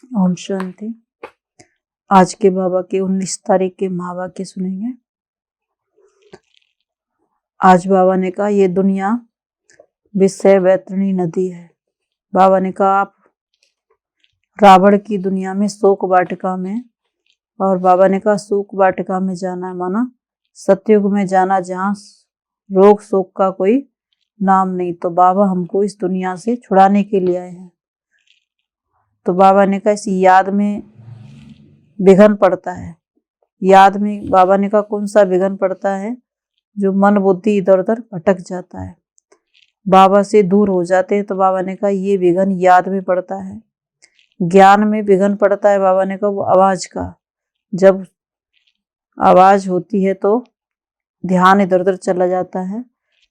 ओम शांति। आज के बाबा के 19 तारीख के महावाक्य सुनेंगे। आज बाबा ने कहा ये दुनिया विषय वैतरणी नदी है। बाबा ने कहा आप रावण की दुनिया में शोक वाटिका में, और बाबा ने कहा शोक वाटिका में जाना है माना सतयुग में जाना जहाँ रोग शोक का कोई नाम नहीं। तो बाबा हमको इस दुनिया से छुड़ाने के लिए आए हैं। तो बाबा ने कहा इस याद में विघन पड़ता है। याद में बाबा ने कहा कौन सा विघन पड़ता है? जो मन बुद्धि इधर उधर भटक जाता है, बाबा से दूर हो जाते हैं। तो बाबा ने कहा ये विघन याद में पड़ता है। ज्ञान में विघन पड़ता है। बाबा ने कहा वो आवाज का, जब आवाज होती है तो ध्यान इधर उधर चला जाता है।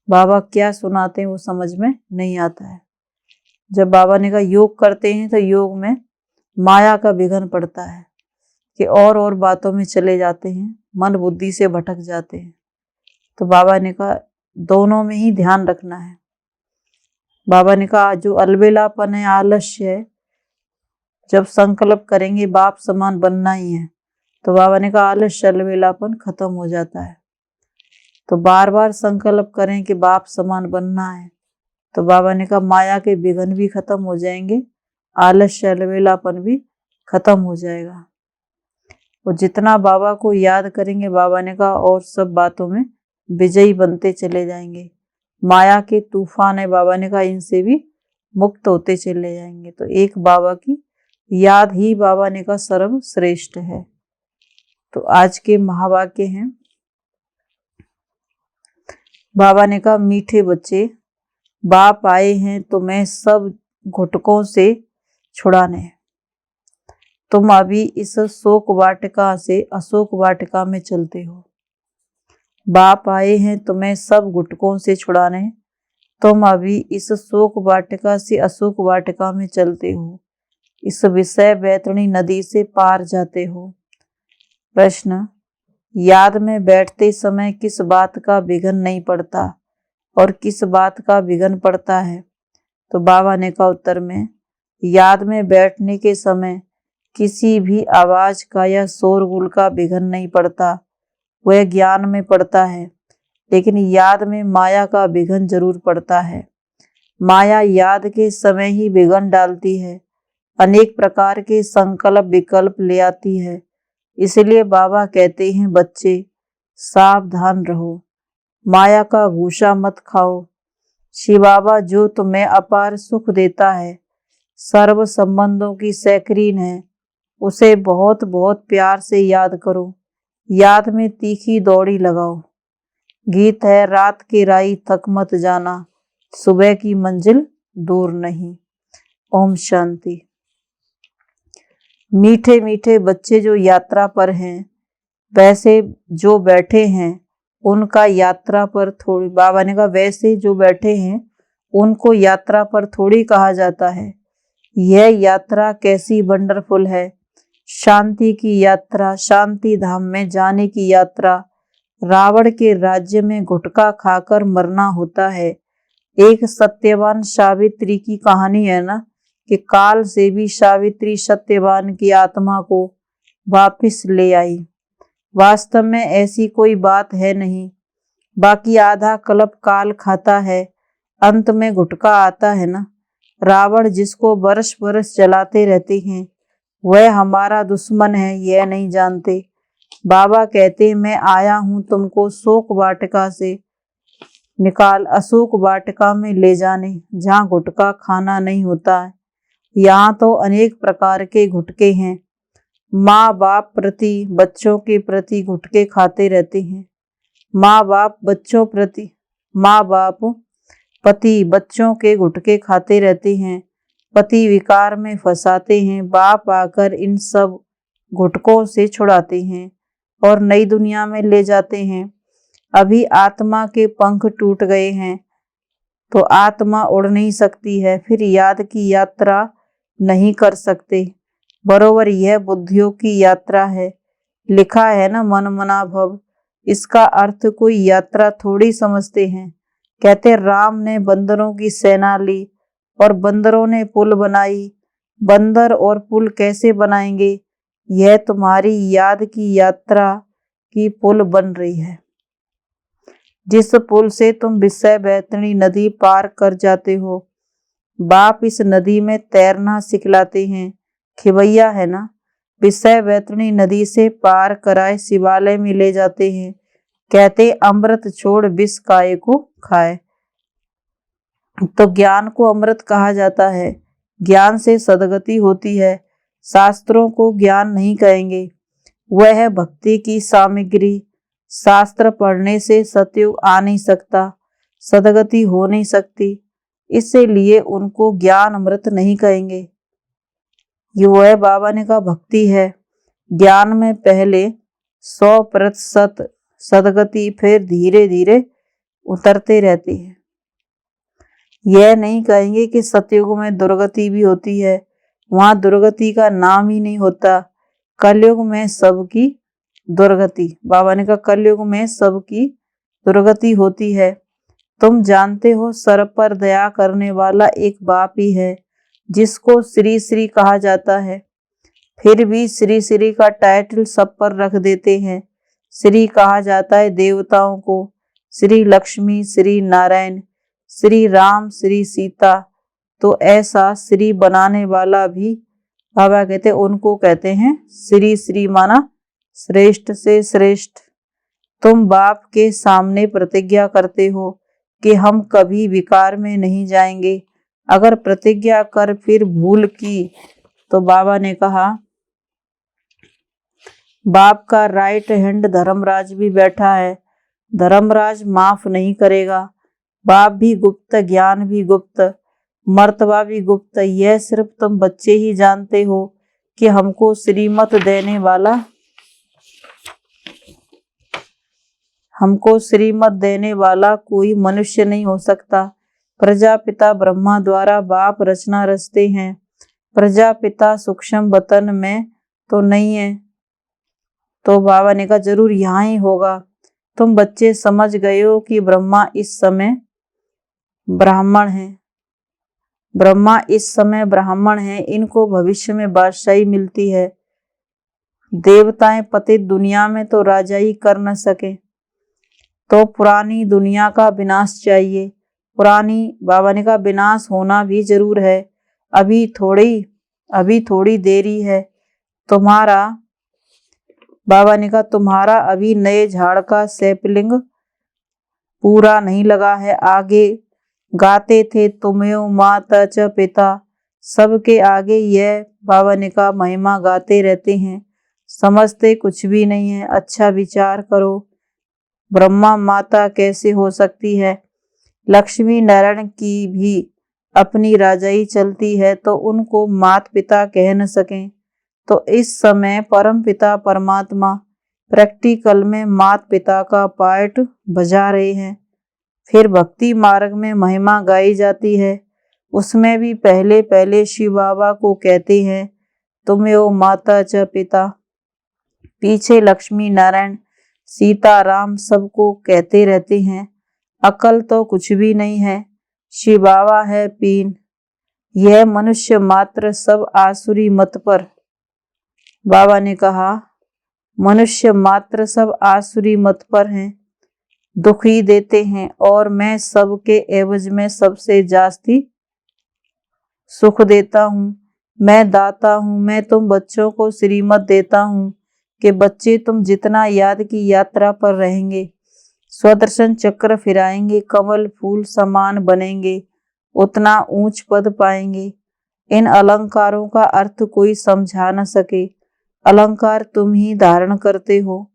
बाबा क्या सुनाते हैं वो समझ में नहीं आता है। जब बाबा ने कहा योग करते हैं तो योग में माया का विघन पड़ता है कि और बातों में चले जाते हैं, मन बुद्धि से भटक जाते हैं। तो बाबा ने कहा दोनों में ही ध्यान रखना है। बाबा ने कहा जो अलबेलापन है, आलस्य है, जब संकल्प करेंगे बाप समान बनना ही है, तो बाबा ने कहा आलस्य अलबेलापन खत्म हो जाता है। तो बार बार संकल्प करें कि बाप समान बनना है, तो बाबा ने कहा माया के विघन भी खत्म हो जाएंगे, आलस्य अलबेलापन भी खत्म हो जाएगा। और जितना बाबा को याद करेंगे, बाबा ने कहा और सब बातों में विजयी बनते चले जाएंगे। माया के तूफान है, बाबा ने कहा इनसे भी मुक्त होते चले जाएंगे। तो एक बाबा की याद ही बाबा ने कहा सर्वश्रेष्ठ है। तो आज के महावाक्य हैं। बाबा ने कहा मीठे बच्चे, बाप आए हैं तो मैं सब घुटकों से छुड़ाने। तुम अभी इस शोक वाटिका से अशोक वाटिका में चलते हो। बाप आए हैं तुम्हें सब घुटकों से छुड़ाने। तुम अभी इस शोक वाटिका से अशोक वाटिका में चलते हो, इस विषय वैतरणी नदी से पार जाते हो। प्रश्न, याद में बैठते समय किस बात का विघन नहीं पड़ता और किस बात का विघन पड़ता है? तो बाबा ने कहा उत्तर में याद में बैठने के समय किसी भी आवाज का या शोरगुल का विघन नहीं पड़ता, वह ज्ञान में पड़ता है। लेकिन याद में माया का विघन जरूर पड़ता है। माया याद के समय ही विघन डालती है, अनेक प्रकार के संकल्प विकल्प ले आती है। इसलिए बाबा कहते हैं बच्चे सावधान रहो, माया का घूसा मत खाओ। शिव बाबा जो तुम्हें अपार सुख देता है, सर्व संबंधों की सैकरीन है, उसे बहुत बहुत प्यार से याद करो। याद में तीखी दौड़ी लगाओ। गीत है रात की राई थक मत जाना, सुबह की मंजिल दूर नहीं। ओम शांति। मीठे मीठे बच्चे जो यात्रा पर हैं, वैसे जो बैठे हैं उनका यात्रा पर थोड़ी, बाबा ने कहा वैसे जो बैठे हैं उनको यात्रा पर थोड़ी कहा जाता है। यह यात्रा कैसी वंडरफुल है, शांति की यात्रा, शांति धाम में जाने की यात्रा। रावण के राज्य में गुटखा खाकर मरना होता है। एक सत्यवान सावित्री की कहानी है ना, कि काल से भी सावित्री सत्यवान की आत्मा को वापस ले आई। वास्तव में ऐसी कोई बात है नहीं। बाकी आधा कल्प काल खाता है, अंत में गुटखा आता है ना। रावण जिसको बरस बरस जलाते रहते हैं वह हमारा दुश्मन है, यह नहीं जानते। बाबा कहते मैं आया हूं तुमको शोक वाटिका से निकाल अशोक वाटिका में ले जाने, जहाँ गुटखा खाना नहीं होता है। यहाँ तो अनेक प्रकार के गुटके हैं। माँ बाप प्रति बच्चों के प्रति गुटके खाते रहते हैं। माँ बाप पति बच्चों के गुटके खाते रहते हैं, पति विकार में फंसाते हैं। बाप आकर इन सब गुटकों से छुड़ाते हैं और नई दुनिया में ले जाते हैं। अभी आत्मा के पंख टूट गए हैं तो आत्मा उड़ नहीं सकती है, फिर याद की यात्रा नहीं कर सकते। बरोबर यह बुद्धियों की यात्रा है। लिखा है ना मन मना भव, इसका अर्थ कोई यात्रा थोड़ी समझते हैं। कहते राम ने बंदरों की सेना ली और बंदरों ने पुल बनाई, बंदर और पुल कैसे बनाएंगे? यह तुम्हारी याद की यात्रा की पुल बन रही है, जिस पुल से तुम विषय बैतरणी नदी पार कर जाते हो। बाप इस नदी में तैरना सिखलाते हैं। खिवैया है ना, विषय बैतरणी नदी से पार कराए शिवालय में ले जाते हैं। कहते अमृत छोड़ विष काय को खाए। तो ज्ञान को अमृत कहा जाता है। ज्ञान से सदगति होती है। शास्त्रों को ज्ञान नहीं कहेंगे, वह है भक्ति की सामग्री। शास्त्र पढ़ने से सतयुग आ नहीं सकता, सदगति हो नहीं सकती, इसलिए उनको ज्ञान अमृत नहीं कहेंगे। ये वह बाबा ने कहा भक्ति है। ज्ञान में पहले 100% सदगति, फिर धीरे धीरे उतरते रहती है। यह नहीं कहेंगे कि सतयुग में दुर्गति भी होती है, वहां दुर्गति का नाम ही नहीं होता। कलयुग में सबकी दुर्गति, बाबा ने कहा कलयुग में सबकी दुर्गति होती है। तुम जानते हो सर पर दया करने वाला एक बाप ही है, जिसको श्री श्री कहा जाता है। फिर भी श्री श्री का टाइटल सब पर रख देते हैं। श्री कहा जाता है देवताओं को, श्री लक्ष्मी, श्री नारायण, श्री राम, श्री सीता। तो ऐसा श्री बनाने वाला भी बाबा कहते उनको कहते हैं श्री श्री, माना श्रेष्ठ से श्रेष्ठ। तुम बाप के सामने प्रतिज्ञा करते हो कि हम कभी विकार में नहीं जाएंगे। अगर प्रतिज्ञा कर फिर भूल की तो बाबा ने कहा, बाप का राइट हैंड धर्मराज भी बैठा है, धर्मराज माफ नहीं करेगा। बाप भी गुप्त, ज्ञान भी गुप्त, मर्तबा भी गुप्त। यह सिर्फ तुम बच्चे ही जानते हो कि हमको श्रीमत देने वाला कोई मनुष्य नहीं हो सकता। प्रजापिता ब्रह्मा द्वारा बाप रचना रचते हैं। प्रजापिता सूक्ष्म वतन में तो नहीं है। तो बाबा ने कहा जरूर यहाँ ही होगा। तुम बच्चे समझ गए हो कि ब्रह्मा इस समय ब्राह्मण हैं। इनको भविष्य में बादशाही मिलती है। देवताएं पतित दुनिया में तो राजाई कर न सके, तो पुरानी दुनिया का विनाश चाहिए। पुरानी, बाबा ने कहा विनाश होना भी जरूर है। अभी थोड़ी देरी है। बाबा ने कहा तुम्हारा अभी नए झाड़ का सैपलिंग पूरा नहीं लगा है। आगे गाते थे तुम्हें माता च पिता, सबके आगे यह बाबा ने कहा महिमा गाते रहते हैं, समझते कुछ भी नहीं है। अच्छा विचार करो, ब्रह्मा माता कैसे हो सकती है? लक्ष्मी नारायण की भी अपनी राजाई चलती है, तो उनको माता पिता कह न सकें। तो इस समय परम पिता परमात्मा प्रैक्टिकल में माता पिता का पार्ट बजा रहे हैं। फिर भक्ति मार्ग में महिमा गाई जाती है, उसमें भी पहले पहले शिव बाबा को कहते हैं तुम्हें ओ माता च पिता। पीछे लक्ष्मी नारायण, सीता राम सबको कहते रहते हैं। अकल तो कुछ भी नहीं है, शिव बाबा है पीन। यह मनुष्य मात्र सब आसुरी मत पर, बाबा ने कहा मनुष्य मात्र सब आसुरी मत पर हैं, दुखी देते हैं, और मैं सबके एवज में सबसे जास्ती सुख देता हूँ। मैं दाता हूँ। मैं तुम बच्चों को श्रीमत देता हूँ कि बच्चे तुम जितना याद की यात्रा पर रहेंगे, स्वदर्शन चक्र फिराएंगे, कमल फूल समान बनेंगे, उतना ऊंच पद पाएंगे। इन अलंकारों का अर्थ कोई समझा न सके। अलंकार तुम ही धारण करते हो।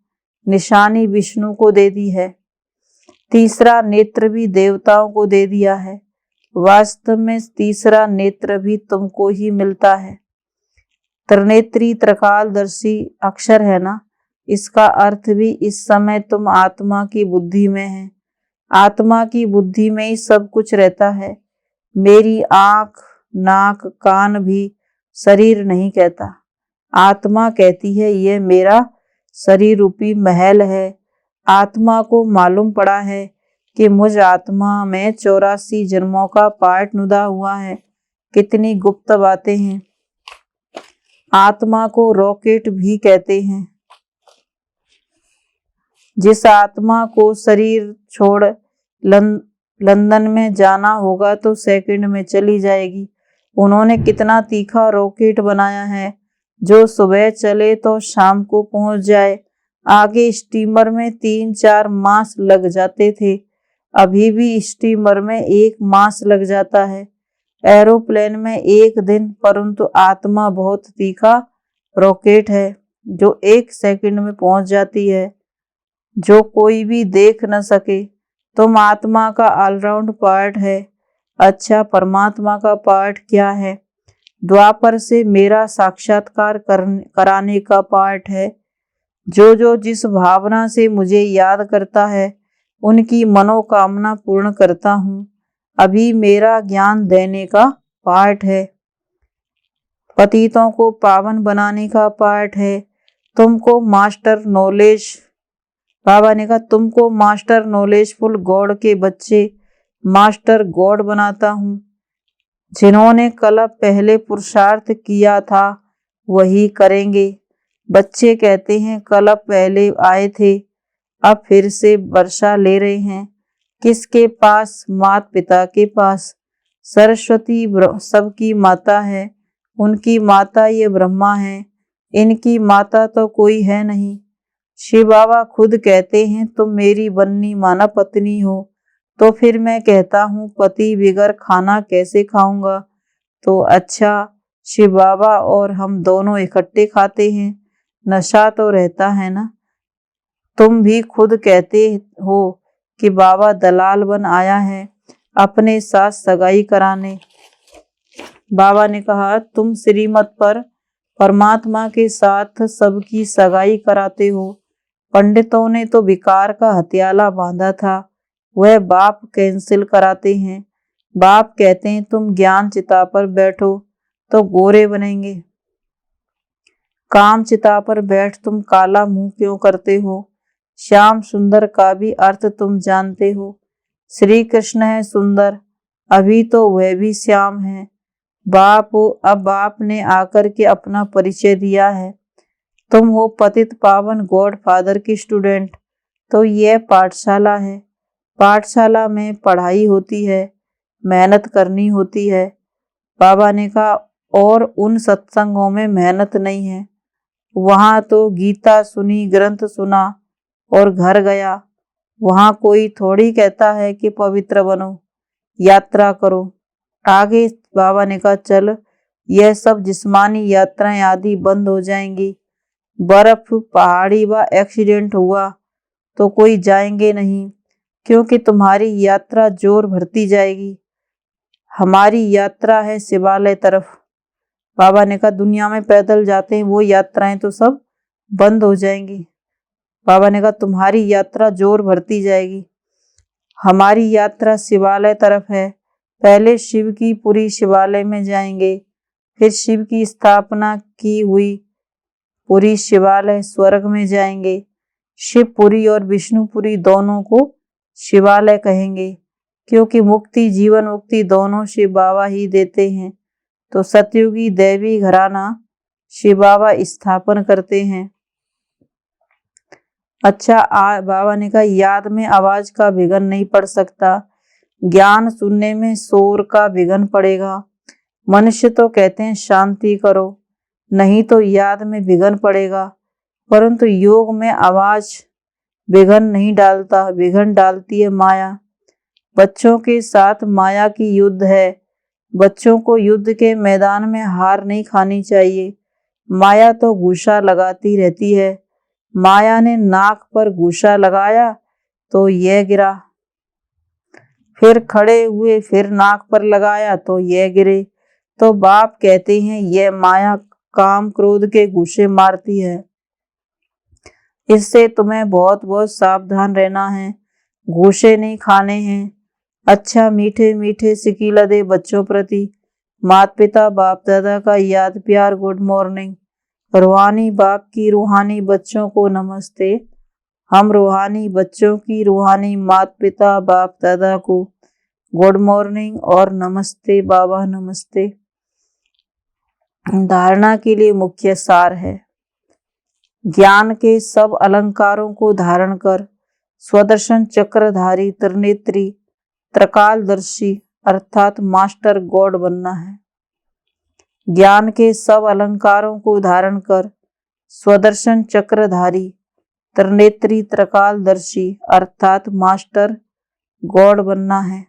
निशानी विष्णु को दे दी है, तीसरा नेत्र भी देवताओं को दे दिया है। वास्तव में तीसरा नेत्र भी तुमको ही मिलता है। त्रिनेत्री त्रिकालदर्शी अक्षर है ना, इसका अर्थ भी इस समय तुम आत्मा की बुद्धि में है। आत्मा की बुद्धि में ही सब कुछ रहता है। मेरी आंख नाक कान भी शरीर नहीं कहता, आत्मा कहती है ये मेरा शरीर रूपी महल है। आत्मा को मालूम पड़ा है कि मुझ आत्मा में 84 जन्मों का पार्ट नुदा हुआ है। कितनी गुप्त बातें हैं। आत्मा को रॉकेट भी कहते हैं। जिस आत्मा को शरीर छोड़ लंदन में जाना होगा तो सेकंड में चली जाएगी। उन्होंने कितना तीखा रॉकेट बनाया है जो सुबह चले तो शाम को पहुंच जाए। आगे स्टीमर में 3-4 मास लग जाते थे, अभी भी स्टीमर में 1 मास लग जाता है, एरोप्लेन में 1 दिन। परंतु आत्मा बहुत तीखा रॉकेट है जो 1 सेकंड में पहुंच जाती है, जो कोई भी देख न सके। तुम आत्मा का ऑलराउंड पार्ट है। अच्छा, परमात्मा का पार्ट क्या है? द्वापर से मेरा साक्षात्कार कराने का पार्ट है। जो जिस भावना से मुझे याद करता है उनकी मनोकामना पूर्ण करता हूँ। अभी मेरा ज्ञान देने का पार्ट है। पतितों को पावन बनाने का पार्ट है। तुमको मास्टर नॉलेज, बाबा ने कहा तुमको मास्टर नॉलेजफुल गॉड के बच्चे मास्टर गॉड बनाता हूँ। जिन्होंने कल पहले पुरुषार्थ किया था वही करेंगे। बच्चे कहते हैं कल पहले आए थे, अब फिर से वर्षा ले रहे हैं। किसके पास? माता पिता के पास। सरस्वती सबकी माता है, उनकी माता ये ब्रह्मा है, इनकी माता तो कोई है नहीं। शिव बाबा खुद कहते हैं तुम मेरी बन्नी माना पत्नी हो। तो फिर मैं कहता हूँ पति बिगर खाना कैसे खाऊंगा? तो अच्छा, शिव बाबा और हम दोनों इकट्ठे खाते हैं, नशा तो रहता है ना। तुम भी खुद कहते हो कि बाबा दलाल बन आया है अपने साथ सगाई कराने। बाबा ने कहा तुम श्रीमत पर परमात्मा के साथ सबकी सगाई कराते हो। पंडितों ने तो विकार का हथियाला बांधा था, वह बाप कैंसिल कराते हैं। बाप कहते हैं तुम ज्ञान चिता पर बैठो तो गोरे बनेंगे, काम चिता पर बैठ तुम काला मुंह क्यों करते हो? श्याम सुंदर का भी अर्थ तुम जानते हो। श्री कृष्ण है सुंदर, अभी तो वह भी श्याम है। बाप हो, अब बाप ने आकर के अपना परिचय दिया है। तुम हो पतित पावन गॉड फादर की स्टूडेंट। तो यह पाठशाला है। पाठशाला में पढ़ाई होती है, मेहनत करनी होती है। बाबा ने कहा और उन सत्संगों में मेहनत नहीं है। वहां तो गीता सुनी, ग्रंथ सुना और घर गया। वहां कोई थोड़ी कहता है कि पवित्र बनो, यात्रा करो। आगे बाबा ने कहा चल, यह सब जिस्मानी यात्राएं आदि बंद हो जाएंगी। बर्फ, पहाड़ी व एक्सीडेंट हुआ तो कोई जाएंगे नहीं, क्योंकि तुम्हारी यात्रा जोर भरती जाएगी। हमारी यात्रा है शिवालय तरफ। बाबा ने कहा दुनिया में पैदल जाते हैं वो यात्राएं तो सब बंद हो जाएंगी। बाबा ने कहा तुम्हारी यात्रा जोर भरती जाएगी, हमारी यात्रा शिवालय तरफ है। पहले शिव की पुरी शिवालय में जाएंगे, फिर शिव की स्थापना की हुई पुरी शिवालय स्वर्ग में जाएंगे। शिवपुरी और विष्णुपुरी दोनों को शिवालय कहेंगे, क्योंकि मुक्ति, जीवन मुक्ति दोनों शिव बाबा ही देते हैं। तो सतयुगी दैवी घराना शिव बाबा स्थापन करते हैं। अच्छा, बाबा ने कहा याद में आवाज का विघन नहीं पड़ सकता, ज्ञान सुनने में शोर का विघन पड़ेगा। मनुष्य तो कहते हैं शांति करो, नहीं तो याद में विघन पड़ेगा, परंतु योग में आवाज विघन नहीं डालता, विघन डालती है माया। बच्चों के साथ माया की युद्ध है। बच्चों को युद्ध के मैदान में हार नहीं खानी चाहिए। माया तो घूसा लगाती रहती है। माया ने नाक पर घूसा लगाया तो यह गिरा, फिर खड़े हुए, फिर नाक पर लगाया तो यह गिरे। तो बाप कहते हैं यह माया काम क्रोध के घूसे मारती है, इससे तुम्हें बहुत बहुत सावधान रहना है, घूसे नहीं खाने हैं। अच्छा, मीठे मीठे सिकीला दे बच्चों प्रति माता पिता बाप दादा का याद प्यार गुड मॉर्निंग। रूहानी बाप की रूहानी बच्चों को नमस्ते। हम रूहानी बच्चों की रूहानी माता पिता बाप दादा को गुड मॉर्निंग और नमस्ते बाबा, नमस्ते। धारणा के लिए मुख्य सार है। ज्ञान के सब अलंकारों को धारण कर स्वदर्शन चक्रधारी त्रिनेत्री त्रिकालदर्शी अर्थात मास्टर गॉड बनना है। ज्ञान के सब अलंकारों को धारण कर स्वदर्शन चक्रधारी त्रिनेत्री त्रिकालदर्शी अर्थात मास्टर गॉड बनना है।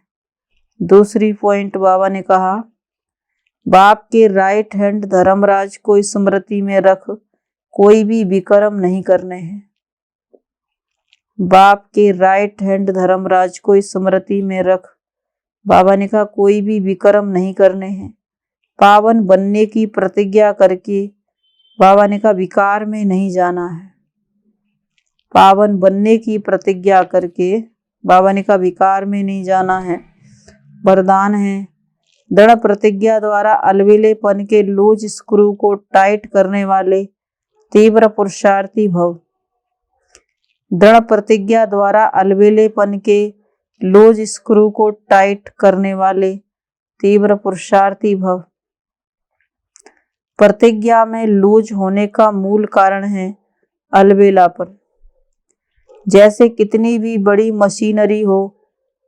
दूसरी पॉइंट बाबा ने कहा, बाप के राइट हैंड धर्मराज को स्मृति में रख कोई भी विक्रम नहीं करने हैं। बाप के राइट हैंड धर्मराज को स्मृति में रख, बाबा ने कहा कोई भी विक्रम नहीं करने हैं। पावन बनने की प्रतिज्ञा करके बाबा ने कहा विकार में नहीं जाना है। पावन बनने की प्रतिज्ञा करके बाबा ने कहा विकार में नहीं जाना है। वरदान है, दृढ़ प्रतिज्ञा द्वारा अलविलेपन के लूज स्क्रू को टाइट करने वाले तीव्र पुरुषार्थी भव। दृढ़ प्रतिज्ञा द्वारा अलविलेपन के लूज स्क्रू को टाइट करने वाले तीव्र पुरुषार्थी भव। प्रतिज्ञा में लूज होने का मूल कारण है अलबेलापन। जैसे कितनी भी बड़ी मशीनरी हो,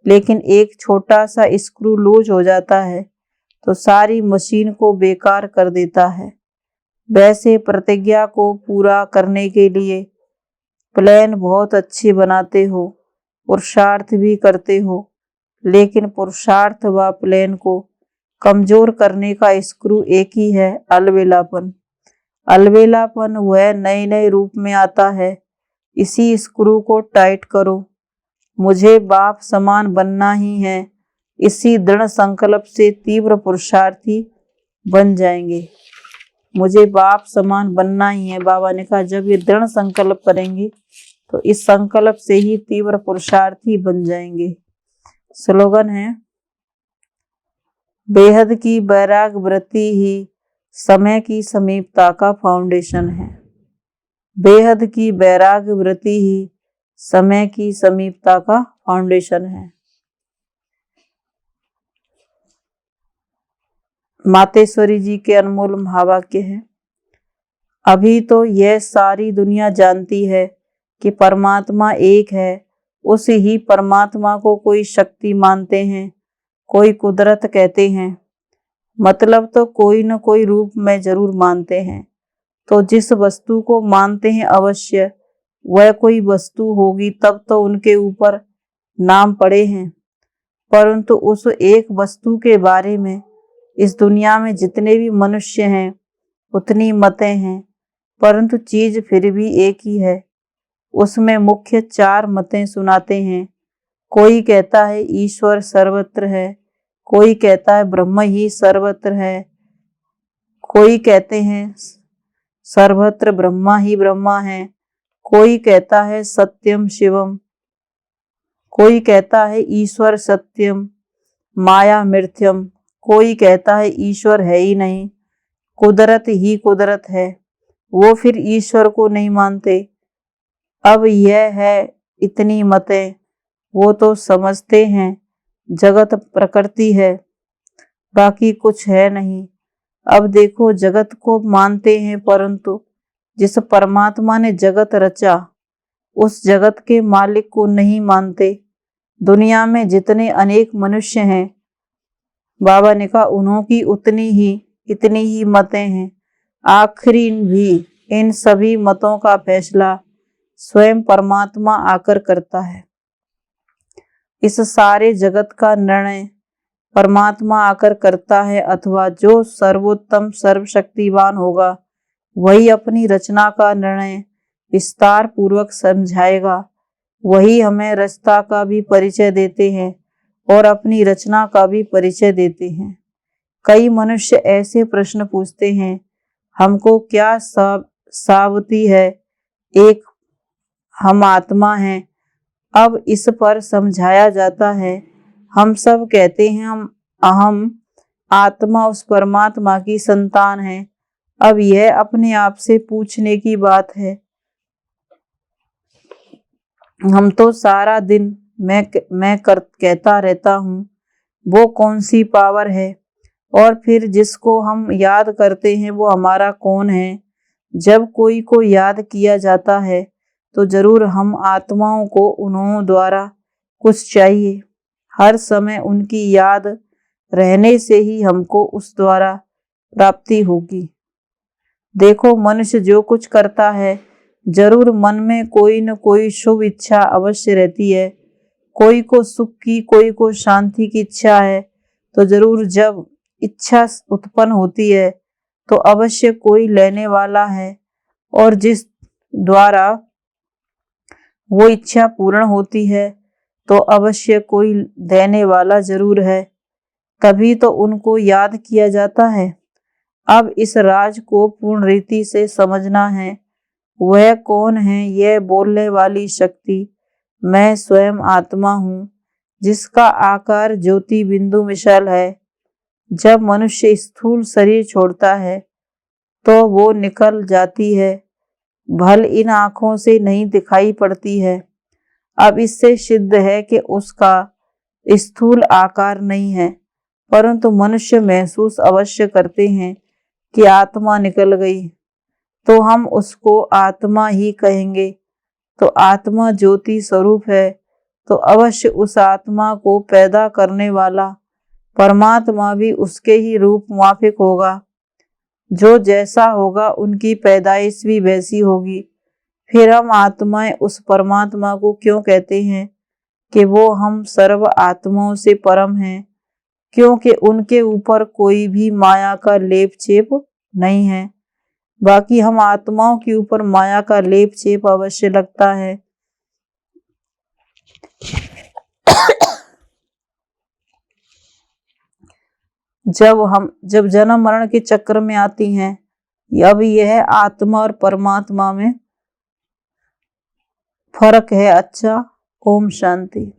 लेकिन एक छोटा सा स्क्रू लूज हो जाता है तो सारी मशीन को बेकार कर देता है। वैसे प्रतिज्ञा को पूरा करने के लिए प्लान बहुत अच्छे बनाते हो, पुरुषार्थ भी करते हो, लेकिन पुरुषार्थ व प्लान को कमजोर करने का स्क्रू एक ही है, अलबेलापन। अलबेलापन वह नए नए रूप में आता है। इसी स्क्रू को टाइट करो। मुझे बाप समान बनना ही है, इसी दृढ़ संकल्प से तीव्र पुरुषार्थी बन जाएंगे। मुझे बाप समान बनना ही है, बाबा ने कहा जब ये दृढ़ संकल्प करेंगे तो इस संकल्प से ही तीव्र पुरुषार्थी बन जाएंगे। स्लोगन है, बेहद की वैराग वृत्ति ही समय की समीपता का फाउंडेशन है। बेहद की वैराग वृत्ति ही समय की समीपता का फाउंडेशन है। मातेश्वरी जी के अनमोल महावाक्य हैं। अभी तो यह सारी दुनिया जानती है कि परमात्मा एक है। उस ही परमात्मा को कोई शक्ति मानते हैं, कोई कुदरत कहते हैं, मतलब तो कोई न कोई रूप में जरूर मानते हैं। तो जिस वस्तु को मानते हैं अवश्य वह कोई वस्तु होगी, तब तो उनके ऊपर नाम पड़े हैं। परंतु उस एक वस्तु के बारे में इस दुनिया में जितने भी मनुष्य हैं उतनी मतें हैं, परंतु चीज फिर भी एक ही है। उसमें मुख्य 4 मतें सुनाते हैं। कोई कहता है ईश्वर सर्वत्र है, कोई कहता है ब्रह्म ही सर्वत्र है, कोई कहते हैं सर्वत्र ब्रह्मा ही ब्रह्मा है, कोई कहता है सत्यम शिवम, कोई कहता है ईश्वर सत्यम माया मिथ्यम, कोई कहता है ईश्वर है ही नहीं, कुदरत ही कुदरत है। वो फिर ईश्वर को नहीं मानते। अब यह है इतनी मतें। वो तो समझते हैं जगत प्रकृति है, बाकी कुछ है नहीं। अब देखो जगत को मानते हैं, परंतु जिस परमात्मा ने जगत रचा उस जगत के मालिक को नहीं मानते। दुनिया में जितने अनेक मनुष्य हैं, बाबा ने कहा उन्हों की इतनी ही मतें हैं। आखिरी भी इन सभी मतों का फैसला स्वयं परमात्मा आकर करता है। इस सारे जगत का निर्णय परमात्मा आकर करता है, अथवा जो सर्वोत्तम सर्वशक्तिवान होगा वही अपनी रचना का निर्णय विस्तार पूर्वक समझाएगा। वही हमें रचता का भी परिचय देते हैं और अपनी रचना का भी परिचय देते हैं। कई मनुष्य ऐसे प्रश्न पूछते हैं, हमको क्या सावती है, एक हम आत्मा हैं। अब इस पर समझाया जाता है, हम सब कहते हैं हम अहम आत्मा उस परमात्मा की संतान है। अब यह अपने आप से पूछने की बात है। हम तो सारा दिन मैं कहता रहता हूँ, वो कौन सी पावर है और फिर जिसको हम याद करते हैं वो हमारा कौन है। जब कोई को याद किया जाता है तो जरूर हम आत्माओं को उन्हों द्वारा कुछ चाहिए। हर समय उनकी याद रहने से ही हमको उस द्वारा प्राप्ति होगी। देखो, मनुष्य जो कुछ करता है जरूर मन में कोई न कोई शुभ इच्छा अवश्य रहती है। कोई को सुख की, कोई को शांति की इच्छा है, तो जरूर जब इच्छा उत्पन्न होती है तो अवश्य कोई लेने वाला है, और जिस द्वारा वो इच्छा पूर्ण होती है तो अवश्य कोई देने वाला जरूर है। तभी तो उनको याद किया जाता है। अब इस राज को पूर्ण रीति से समझना है। वह कौन है? यह बोलने वाली शक्ति मैं स्वयं आत्मा हूँ, जिसका आकार ज्योति बिंदु मिसाल है। जब मनुष्य स्थूल शरीर छोड़ता है तो वो निकल जाती है, भल इन आँखों से नहीं दिखाई पड़ती है। अब इससे सिद्ध है कि उसका स्थूल आकार नहीं है, परंतु मनुष्य महसूस अवश्य करते हैं कि आत्मा निकल गई, तो हम उसको आत्मा ही कहेंगे। तो आत्मा ज्योति स्वरूप है, तो अवश्य उस आत्मा को पैदा करने वाला परमात्मा भी उसके ही रूप माफिक होगा। जो जैसा होगा उनकी पैदाइश भी वैसी होगी। फिर हम आत्माएं उस परमात्मा को क्यों कहते हैं कि वो हम सर्व आत्माओं से परम हैं? क्योंकि उनके ऊपर कोई भी माया का लेप छेप नहीं है। बाकी हम आत्माओं के ऊपर माया का लेप छेप अवश्य लगता है। जब जन्म मरण के चक्र में आती हैं, अब यह आत्मा और परमात्मा में फर्क है। अच्छा, ओम शांति।